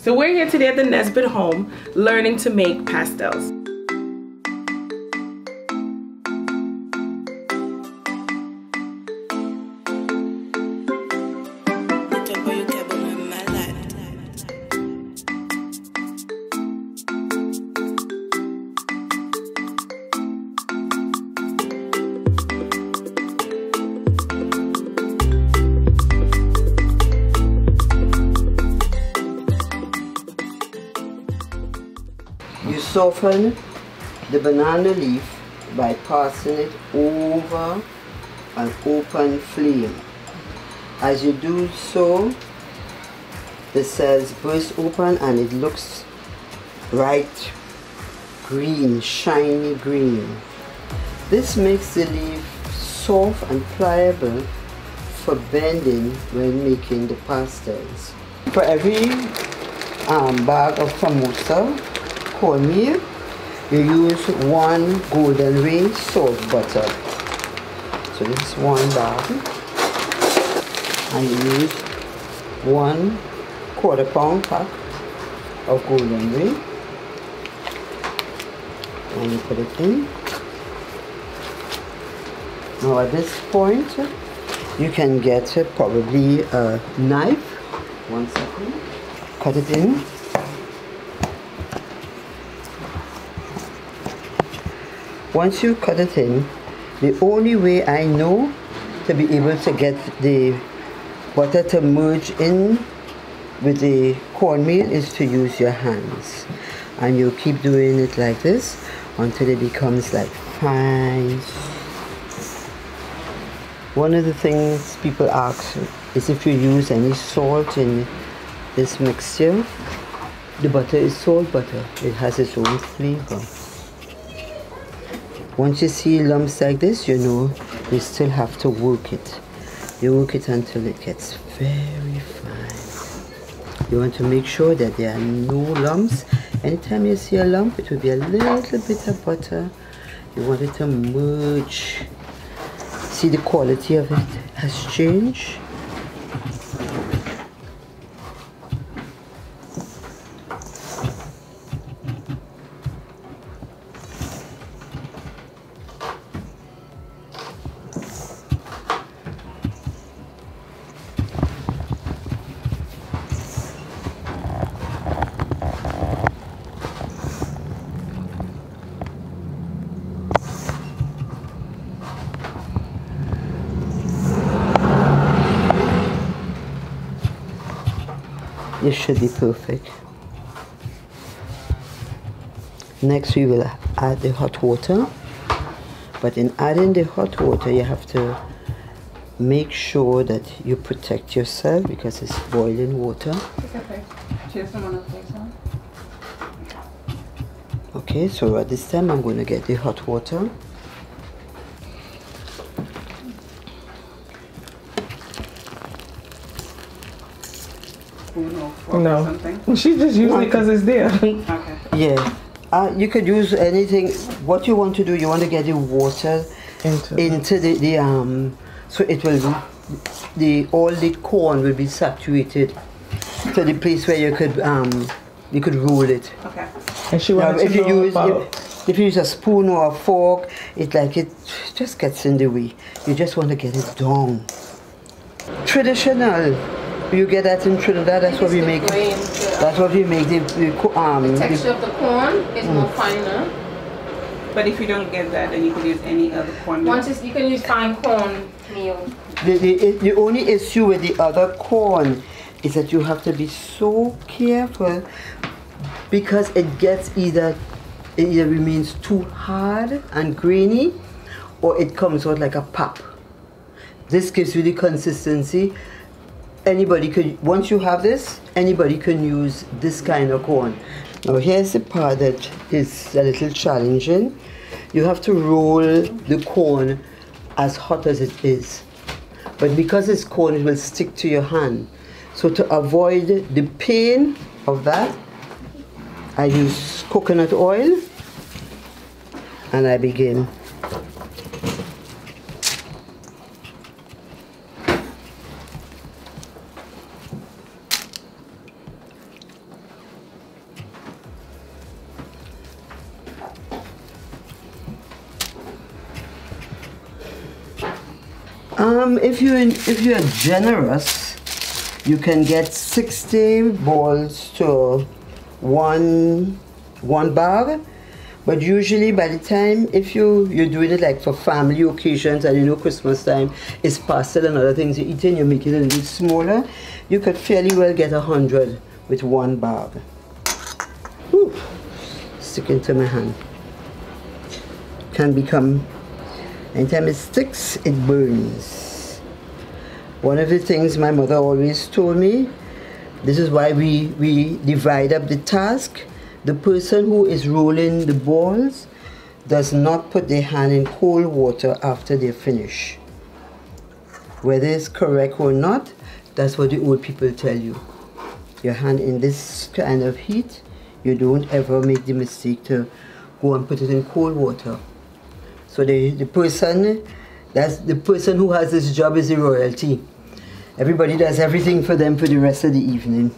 So we're here today at the Nesbitt home learning to make pastels. You soften the banana leaf by passing it over an open flame. As you do so, the cells burst open and it looks bright green, shiny green. This makes the leaf soft and pliable for bending when making the pastels. For every bag of samosa cornmeal, you use 1 golden ring salt butter. So this is 1 bag. And you use 1/4 pound pack of golden ring. And you put it in. Now at this point, you can get probably a knife. 1 second. Cut it in. Once you cut it in, the only way I know to be able to get the butter to merge in with the cornmeal is to use your hands. And you keep doing it like this until it becomes like fine. One of the things people ask is if you use any salt in this mixture. The butter is salt butter. It has its own flavor. Once you see lumps like this, you know you still have to work it. You work it until it gets very fine. You want to make sure that there are no lumps. Anytime you see a lump, it will be a little bit of butter. You want it to merge. See, the quality of it has changed. This should be perfect. Next we will add the hot water. But in adding the hot water, you have to make sure that you protect yourself because it's boiling water. Okay, so at this time I'm going to get the hot water. No, she just used it because it's there. Okay. Yeah, you could use anything. What you want to do, you want to get the water into the so it will be all the corn will be saturated to the place where you could roll it. Okay. And she wanted if you use a spoon or a fork, it just gets in the way. You just want to get it down. Traditional. You get that in Trinidad. That's what we make. That's what we make. The texture of the corn is more finer. But if you don't get that, then you can use any other corn meal. You can use fine corn meal. The only issue with the other corn is that you have to be so careful because it gets either remains too hard and grainy, or it comes out like a pap. This gives you the consistency. Anybody could, once you have this, anybody can use this kind of corn. Now here's the part that is a little challenging. You have to roll the corn as hot as it is. But because it's corn, it will stick to your hand. So to avoid the pain of that, I use coconut oil and I begin. If you are generous, you can get 60 balls to one bag. But usually by the time, if you're doing it like for family occasions and you know Christmas time is pastel and other things you're eating, you make it a little bit smaller, you could fairly well get 100 with one bag. Ooh, sticking to my hand. Can become, anytime it sticks, it burns. One of the things my mother always told me, this is why we divide up the task. The person who is rolling the balls does not put their hand in cold water after they finish. Whether it's correct or not, that's what the old people tell you. Your hand in this kind of heat, you don't ever make the mistake to go and put it in cold water. So the person who has this job is the royalty. Everybody does everything for them for the rest of the evening.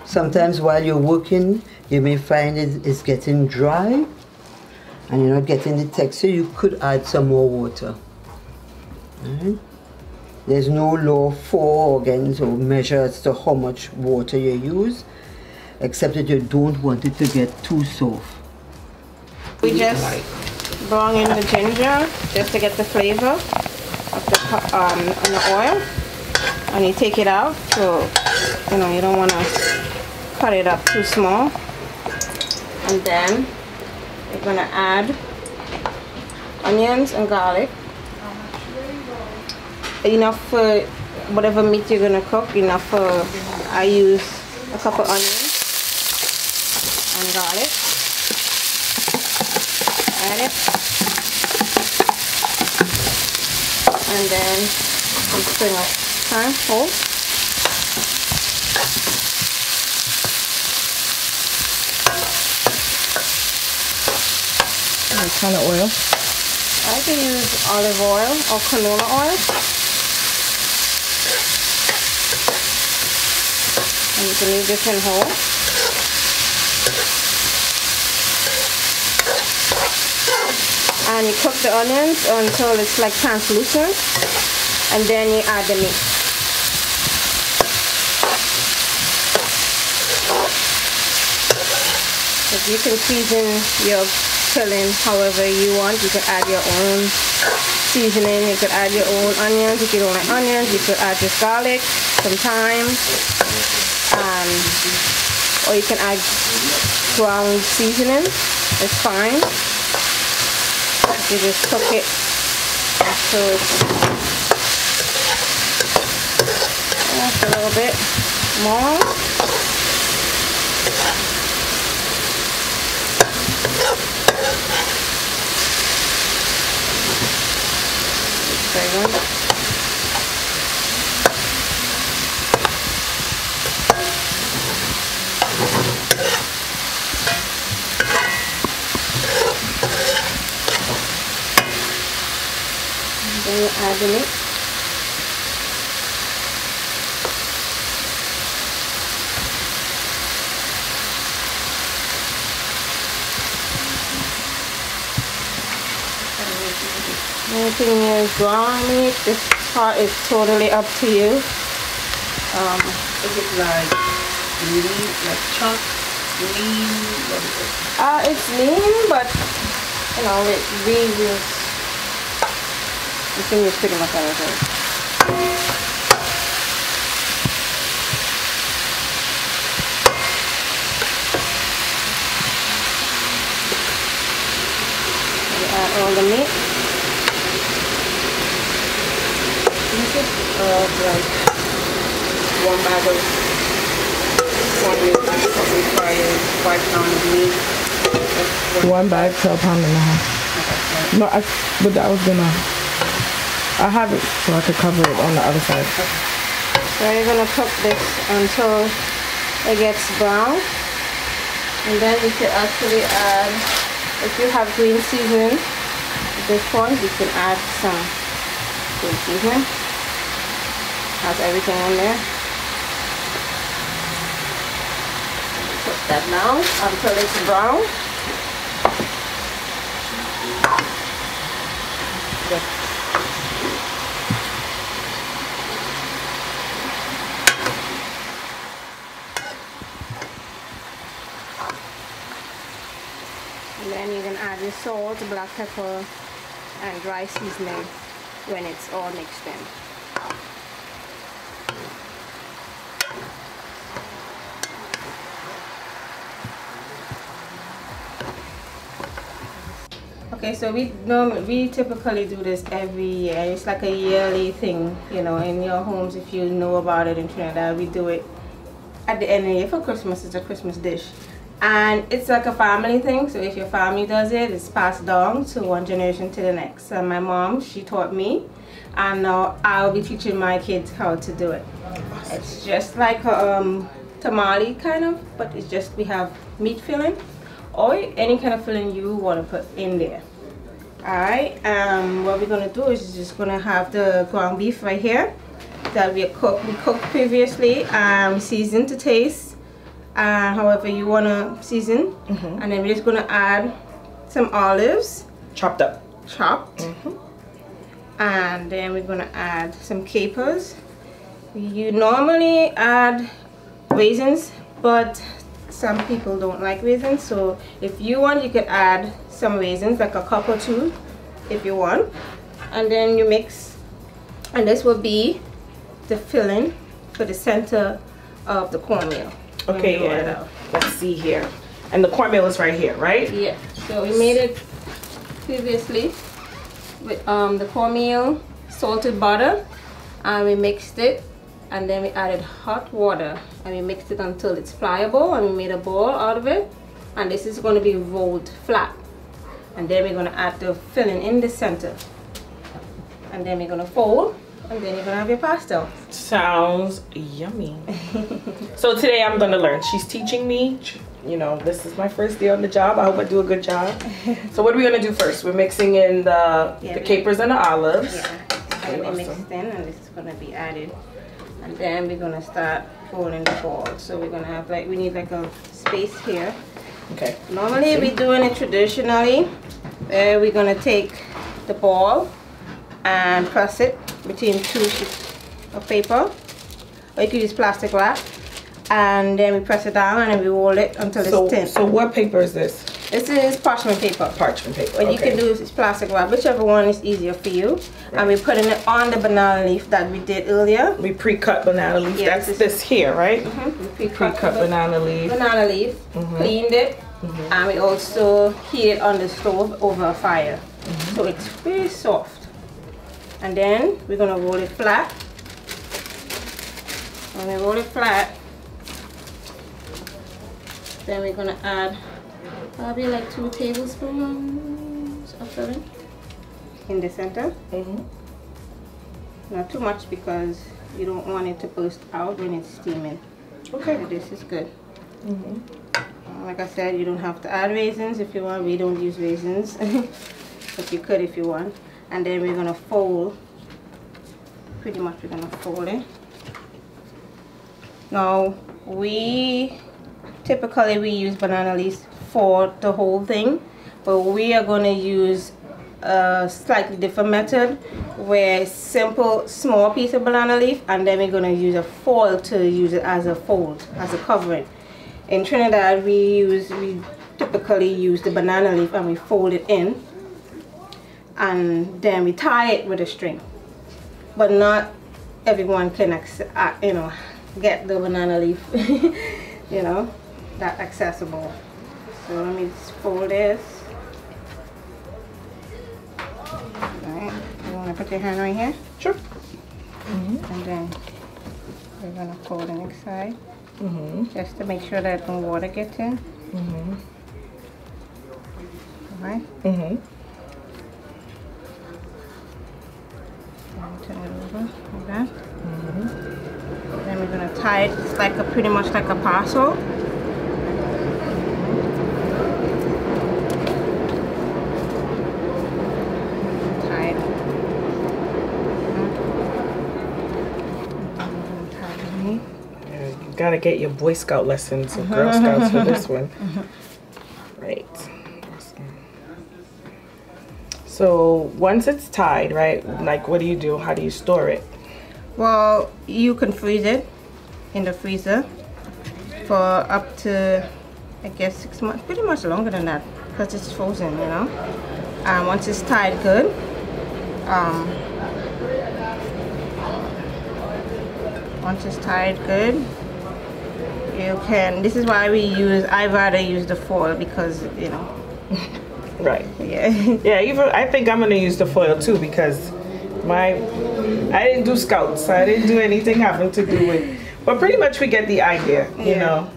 Sometimes while you're working, you may find it's getting dry and you're not getting the texture. You could add some more water. Right? There's no law for organs or measure as to how much water you use, except that you don't want it to get too soft. We just brown in the ginger just to get the flavor of the on the oil, and you take it out, so you know you don't want to cut it up too small. And then you're gonna add onions and garlic, enough for whatever meat you're gonna cook. Enough for, I use a couple onions and garlic. Add it, and then some spring of thyme whole. What kind of oil? I can use olive oil or canola oil. And you can leave this in whole. And you cook the onions until it's like translucent, and then you add the meat. If you can season your filling however you want, you could add your own seasoning, you could add your own onions. If you don't like onions, you could add just garlic, some thyme, or you can add ground seasoning, it's fine. You just cook it until it's just a little bit more. Then you add the meat. Anything is ground meat, this part is totally up to you. Is it like lean, like chunk, lean? What is it? It's lean, but you know, we use, you can use pretty much everything. You add all the meat. Like 1 bag of 5 pounds of meat. 1 bag to 1.5 pounds. No, but I was gonna, I have it so I could cover it on the other side. So you're gonna cook this until it gets brown, and then you can actually add, if you have green seasoning at this point, you can add some green seasoning. Has everything in there. Put that down until it's brown. Good. And then you can add your salt, black pepper, and dry seasoning when it's all mixed in. Okay, so we typically do this every year. It's like a yearly thing, you know, in your homes. If you know about it in Trinidad, we do it at the end of the year for Christmas. It's a Christmas dish, and it's like a family thing. So if your family does it, it's passed down to one generation to the next. So my mom, she taught me, and now I'll be teaching my kids how to do it. It's just like a tamale kind of, but it's just we have meat filling or any kind of filling you want to put in there. Alright, what we're gonna do is just gonna have the ground beef right here that we cooked previously, seasoned to taste, however you wanna season, and then we're just gonna add some olives, chopped, and then we're gonna add some capers. You normally add raisins, but some people don't like raisins, so if you want, you could add some raisins, like a cup or two if you want, and then you mix, and this will be the filling for the center of the cornmeal. Okay, yeah. Let's see here. And the cornmeal is right here, right? Yeah. So we made it previously with the cornmeal, salted butter, and we mixed it, and then we added hot water and we mixed it until it's pliable, and we made a ball out of it, and this is going to be rolled flat, and then we're going to add the filling in the center, and then we're going to fold, and then you're going to have your pastel. Sounds yummy. So today I'm going to learn. She's teaching me, you know, this is my first day on the job. I hope I do a good job. So what are we going to do first? We're mixing in the capers and the olives. Yeah, it's going to be mixed in, and this is going to be added. And then we're gonna start folding the ball. So we're gonna have we need like a space here. Okay. Normally we're doing it traditionally. We're gonna take the ball and press it between two sheets of paper. Or you could use plastic wrap. And then we press it down and we roll it until it's thin. So what paper is this? This is parchment paper. Parchment paper. What you can do is plastic wrap, whichever one is easier for you. Right. And we're putting it on the banana leaf that we did earlier. We pre-cut banana leaf. Yes, that's this here, right? We pre-cut banana leaf. Banana leaf. Cleaned it, and we also heat it on the stove over a fire, so it's very soft. And then we're gonna roll it flat. When we roll it flat, then we're gonna add probably like 2 tablespoons of filling in the center. Not too much because you don't want it to burst out when it's steaming. Okay. So this is good. Like I said, you don't have to add raisins if you want. We don't use raisins, but you could if you want. And then we're gonna fold. Pretty much we're gonna fold it. Now typically we use banana leaves for the whole thing, but we are going to use a slightly different method where simple small piece of banana leaf, and then we're going to use a foil to use it as a fold, as a covering. In Trinidad we typically use the banana leaf and we fold it in, and then we tie it with a string, but not everyone can get the banana leaf that accessible. So let me just fold this. Alright, you want to put your hand right here? Sure. And then we're going to fold the next side, just to make sure that no water gets in. Alright. Turn it over like that. Then we're going to tie it. It's like pretty much like a parcel. Gotta get your Boy Scout lessons or Girl Scouts for this one. Right. So once it's tied, right, like what do you do? How do you store it? Well, you can freeze it in the freezer for up to, I guess, 6 months, pretty much longer than that. because it's frozen, you know. And once it's tied good, you can, this is why I'd rather use the foil, because, you know. Right. Yeah. Yeah, even I think I'm gonna use the foil too, because I didn't do scouts, so I didn't do anything having to do with, but pretty much we get the idea, you know.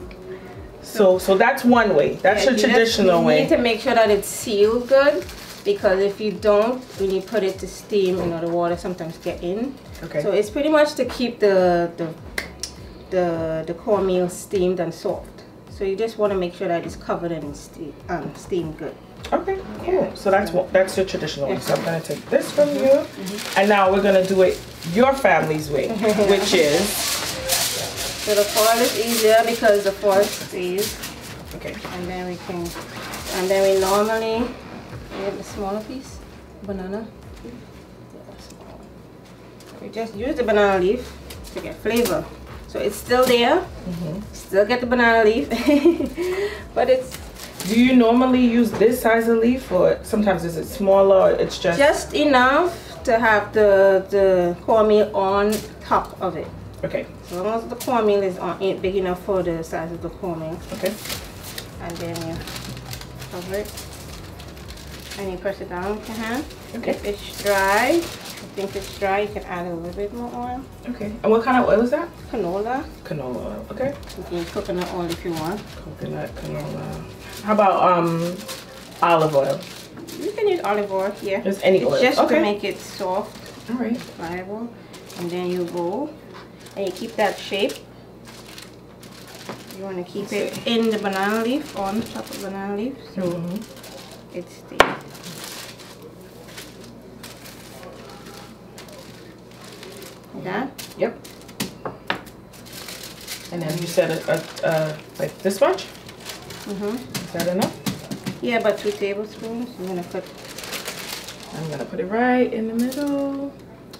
So that's one way. That's your traditional way. You need to make sure that it's sealed good, because if you don't, when you put it to steam, you know, the water sometimes get in. Okay. So it's pretty much to keep the cornmeal steamed and soft. So you just want to make sure that it's covered and steamed good. Okay, cool. So that's your traditional way. So I'm gonna take this from you, and now we're gonna do it your family's way, which is. So the foil is easier because the foil stays. Okay. And then we normally get the smaller piece, banana. We just use the banana leaf to get flavor. So it's still there. Still get the banana leaf, but it's. Do you normally use this size of leaf, or sometimes is it smaller, or it's just enough to have the cornmeal on top of it? Okay. So long as the cornmeal is big enough for the size of the cornmeal. Okay. And then you cover it and you press it down with your hand. Okay. If it's dry, if you think it's dry, you can add a little bit more oil. Okay. And what kind of oil is that? Canola. Canola oil. Okay. You can use coconut oil if you want. Coconut, canola. How about olive oil? You can use olive oil, yeah. Just any oil. Just okay. to make it soft. All right. Pliable. And then you go and you keep that shape. You want to keep it in the banana leaf, on top of banana leaf, so it stays. Like that? Yep. And then you said like this much? Is that enough? Yeah, about 2 tablespoons. I'm gonna put it right in the middle.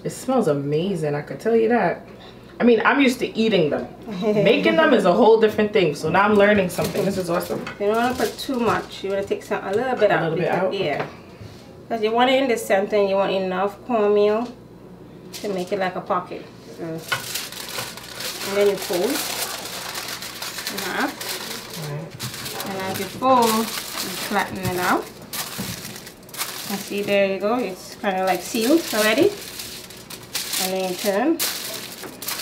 It smells amazing, I can tell you that. I mean, I'm used to eating them. Making them is a whole different thing. So now I'm learning something. This is awesome. You don't want to put too much. You want to take a little bit out. A little bit out? Yeah. Because you want it in the center and you want enough cornmeal to make it like a pocket. So, and then you fold in half. Right. And as you fold, you flatten it out. And see, there you go. It's kind of like sealed already. And then you turn.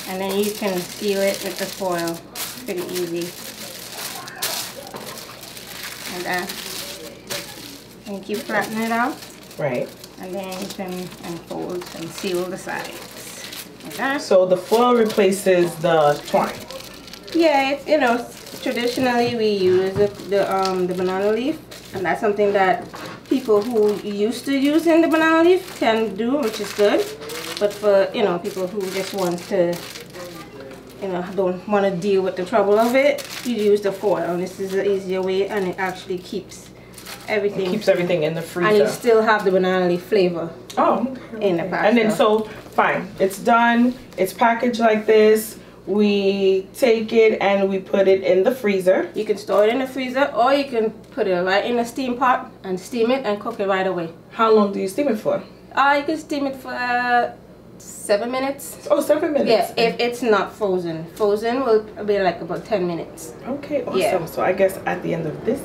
And then you can seal it with the foil. Pretty easy. Like that. And you keep flattening it out. Right. And then you can unfold and seal the sides. Like that. So the foil replaces the twine. Yeah, it's, you know, traditionally we use the banana leaf, and that's something that people who used to using the banana leaf can do, which is good. But for, you know, people who just want to, you know, don't want to deal with the trouble of it, you use the foil. And this is the easier way, and it actually keeps everything. It keeps everything in the freezer. And you still have the banana leaf flavor. Oh, okay. In the pasta. And then so fine, it's done. It's packaged like this. We take it and we put it in the freezer. You can store it in the freezer, or you can put it right in a steam pot and steam it and cook it right away. How long do you steam it for? You can steam it for 7 minutes. Oh, 7 minutes. Yeah, if it's not frozen. Frozen will be like about 10 minutes. Okay, awesome. Yeah. So I guess at the end of this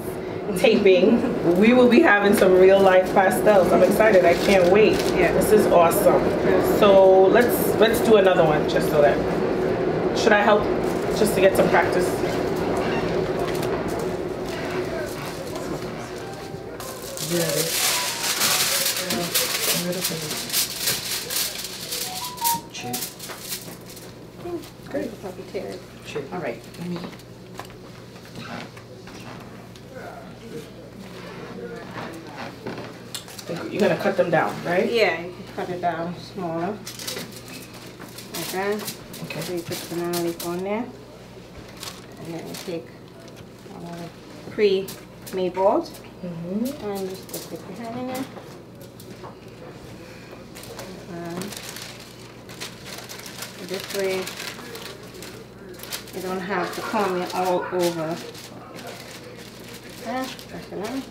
taping, we will be having some real life pastels. I'm excited. I can't wait. Yeah. This is awesome. So let's do another one just so that. Should I help just to get some practice? Great. All right. Let me. You're gonna cut them down, right? Yeah, you can cut it down smaller. Like that. Okay. So you put the banana leaf on there. And then you take pre-made balls. And just stick your hand in there. This way you don't have to comb it all over. Press it on.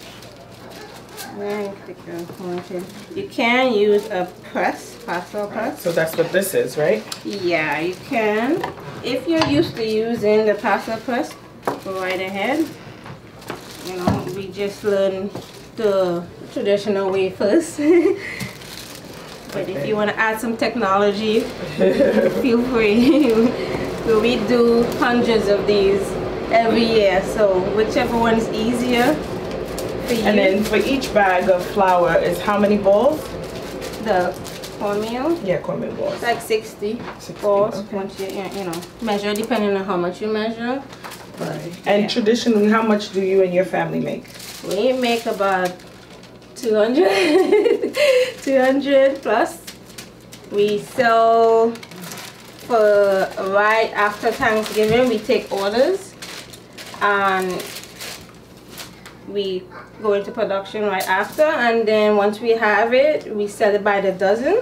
You can use a press, pastel press. So that's what this is, right? Yeah, you can. If you're used to using the pastel press, go right ahead. You know, we just learned the traditional way first. But if you want to add some technology, feel free. So we do hundreds of these every year, so whichever one's easier for you. And then for each bag of flour is how many balls? The cornmeal? Yeah, cornmeal balls. It's like 60 balls, okay. Once you know, measure, depending on how much you measure. Right. And traditionally, how much do you and your family make? We make about 200, 200 plus. We sell for right after Thanksgiving. We take orders and we go into production right after, and then once we have it, we sell it by the dozen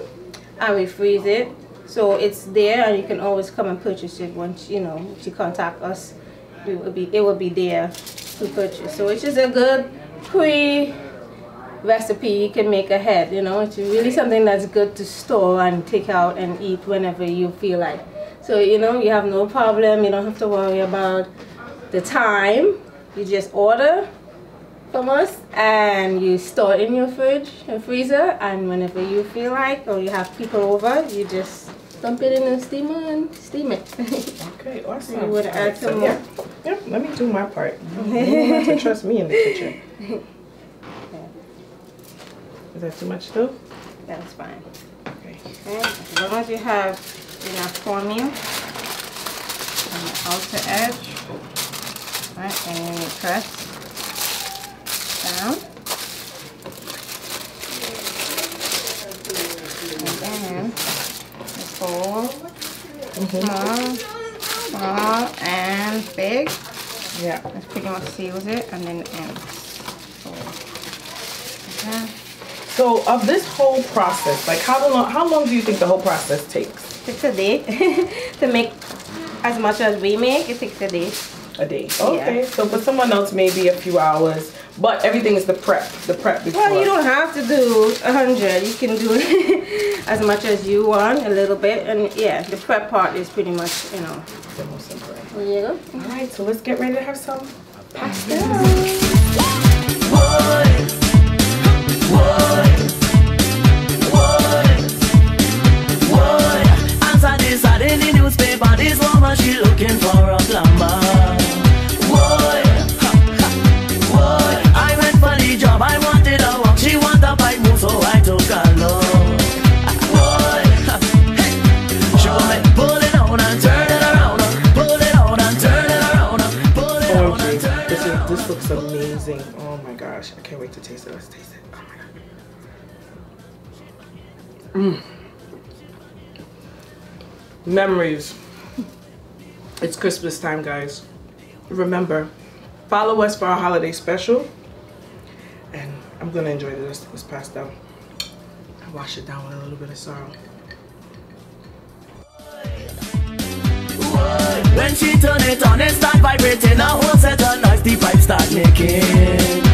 and we freeze it, so it's there and you can always come and purchase it. Once you know, if you contact us, it will be there to purchase. So it's just a good recipe you can make ahead. You know, it's really something that's good to store and take out and eat whenever you feel like. So you know, you have no problem, you don't have to worry about the time. You just order from us and you store it in your fridge and freezer, and whenever you feel like, or you have people over, you just dump it in the steamer and steam it. Okay, awesome. You would add some more. Yeah, let me do my part. You don't have to trust me in the kitchen. Is that too much though? That's fine. Okay. Okay. As long as you have enough cornmeal on the outer edge, right, and then you press down, and then this whole small and big. Yeah. This pretty much seals it, and then the ends. So of this whole process, like how long do you think the whole process takes? It takes a day to make as much as we make. It takes a day. A day. Okay. Yeah. So for someone else, maybe a few hours. But everything is the prep before. Well, you don't have to do 100. You can do as much as you want, a little bit, and yeah, the prep part is pretty much, you know, the most simple. There you go. All right. So let's get ready to have some pasta. In the newspaper, this woman, she looking for a plumber. I went for the job, I wanted a walk, she want a bite move, so I took a look. She want me pull it on and turn it around, pull it on and turn it around, pull it on and turn it around. This looks amazing. Oh my gosh, I can't wait to taste it. Let's taste it. Oh my god. Memories. It's Christmas time, guys. Remember, follow us for our holiday special, and I'm gonna enjoy the rest of this pasta. I wash it down with a little bit of sorrow. When she turn it on, it start vibrating. A whole set of noise the pipe start making.